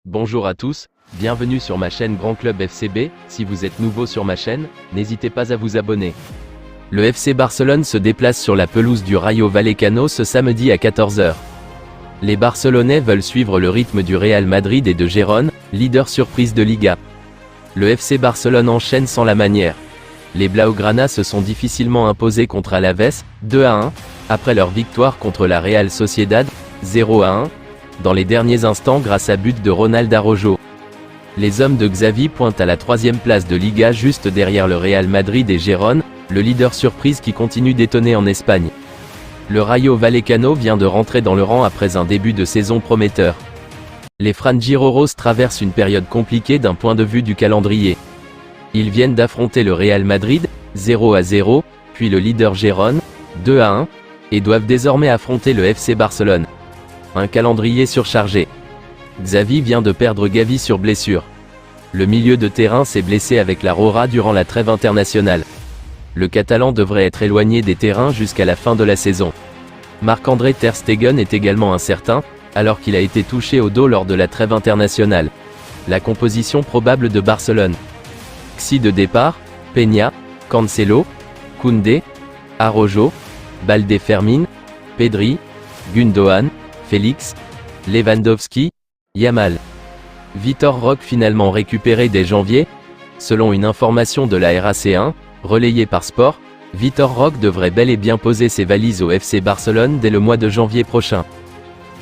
Bonjour à tous, bienvenue sur ma chaîne Grand Club FCB. Si vous êtes nouveau sur ma chaîne, n'hésitez pas à vous abonner. Le FC Barcelone se déplace sur la pelouse du Rayo Vallecano ce samedi à 14 h. Les Barcelonais veulent suivre le rythme du Real Madrid et de Gérone, leader surprise de Liga. Le FC Barcelone enchaîne sans la manière. Les Blaugrana se sont difficilement imposés contre Alaves, 2-1, après leur victoire contre la Real Sociedad, 0-1, dans les derniers instants grâce à but de Ronald Araujo. Les hommes de Xavi pointent à la 3e place de Liga juste derrière le Real Madrid et Gérone, le leader surprise qui continue d'étonner en Espagne. Le Rayo Vallecano vient de rentrer dans le rang après un début de saison prometteur. Les Frangiroros traversent une période compliquée d'un point de vue du calendrier. Ils viennent d'affronter le Real Madrid, 0-0, puis le leader Gérone, 2-1, et doivent désormais affronter le FC Barcelone. Un calendrier surchargé. Xavi vient de perdre Gavi sur blessure. Le milieu de terrain s'est blessé avec la Rora durant la trêve internationale. Le Catalan devrait être éloigné des terrains jusqu'à la fin de la saison. Marc-André Ter Stegen est également incertain, alors qu'il a été touché au dos lors de la trêve internationale. La composition probable de Barcelone. Xi de départ, Peña, Cancelo, Koundé, Araujo, Balde Fermin, Pedri, Gundogan, Félix, Lewandowski, Yamal. Vitor Roque finalement récupéré dès janvier. Selon une information de la RAC1, relayée par Sport, Vitor Roque devrait bel et bien poser ses valises au FC Barcelone dès le mois de janvier prochain.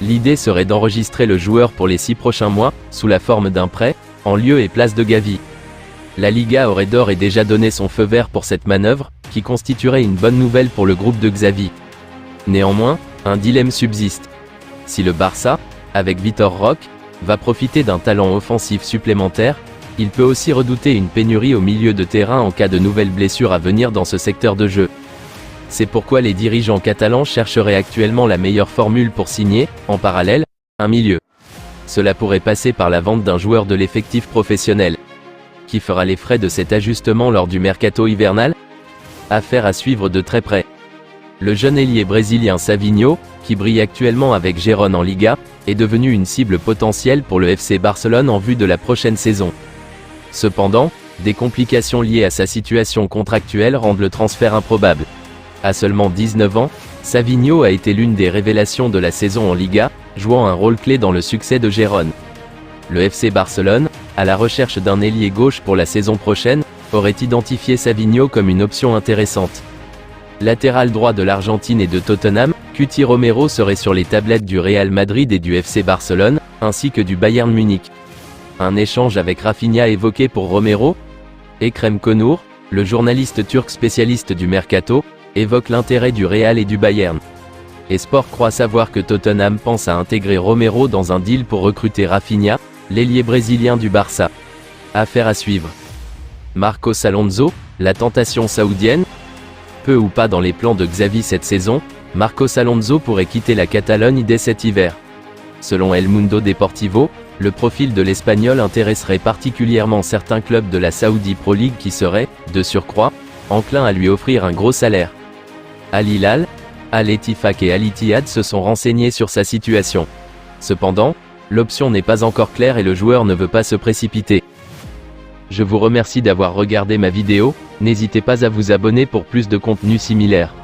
L'idée serait d'enregistrer le joueur pour les 6 prochains mois, sous la forme d'un prêt, en lieu et place de Gavi. La Liga aurait d'ores et déjà donné son feu vert pour cette manœuvre, qui constituerait une bonne nouvelle pour le groupe de Xavi. Néanmoins, un dilemme subsiste. Si le Barça, avec Vitor Roque, va profiter d'un talent offensif supplémentaire, il peut aussi redouter une pénurie au milieu de terrain en cas de nouvelles blessures à venir dans ce secteur de jeu. C'est pourquoi les dirigeants catalans chercheraient actuellement la meilleure formule pour signer, en parallèle, un milieu. Cela pourrait passer par la vente d'un joueur de l'effectif professionnel. Qui fera les frais de cet ajustement lors du mercato hivernal? Affaire à suivre de très près. Le jeune ailier brésilien Savinho, qui brille actuellement avec Gérone en Liga, est devenu une cible potentielle pour le FC Barcelone en vue de la prochaine saison. Cependant, des complications liées à sa situation contractuelle rendent le transfert improbable. À seulement 19 ans, Savinho a été l'une des révélations de la saison en Liga, jouant un rôle clé dans le succès de Gérone. Le FC Barcelone, à la recherche d'un ailier gauche pour la saison prochaine, aurait identifié Savinho comme une option intéressante. Latéral droit de l'Argentine et de Tottenham, Cuti Romero serait sur les tablettes du Real Madrid et du FC Barcelone, ainsi que du Bayern Munich. Un échange avec Rafinha évoqué pour Romero? Ekrem Konur, le journaliste turc spécialiste du mercato, évoque l'intérêt du Real et du Bayern. Et Sport croit savoir que Tottenham pense à intégrer Romero dans un deal pour recruter Rafinha, l'ailier brésilien du Barça. Affaire à suivre. Marcos Alonso, la tentation saoudienne? Peu ou pas dans les plans de Xavi cette saison, Marcos Alonso pourrait quitter la Catalogne dès cet hiver. Selon El Mundo Deportivo, le profil de l'Espagnol intéresserait particulièrement certains clubs de la Saudi Pro League qui seraient, de surcroît, enclins à lui offrir un gros salaire. Al Hilal, Al Ettifaq et Al Ittihad se sont renseignés sur sa situation. Cependant, l'option n'est pas encore claire et le joueur ne veut pas se précipiter. Je vous remercie d'avoir regardé ma vidéo, n'hésitez pas à vous abonner pour plus de contenu similaire.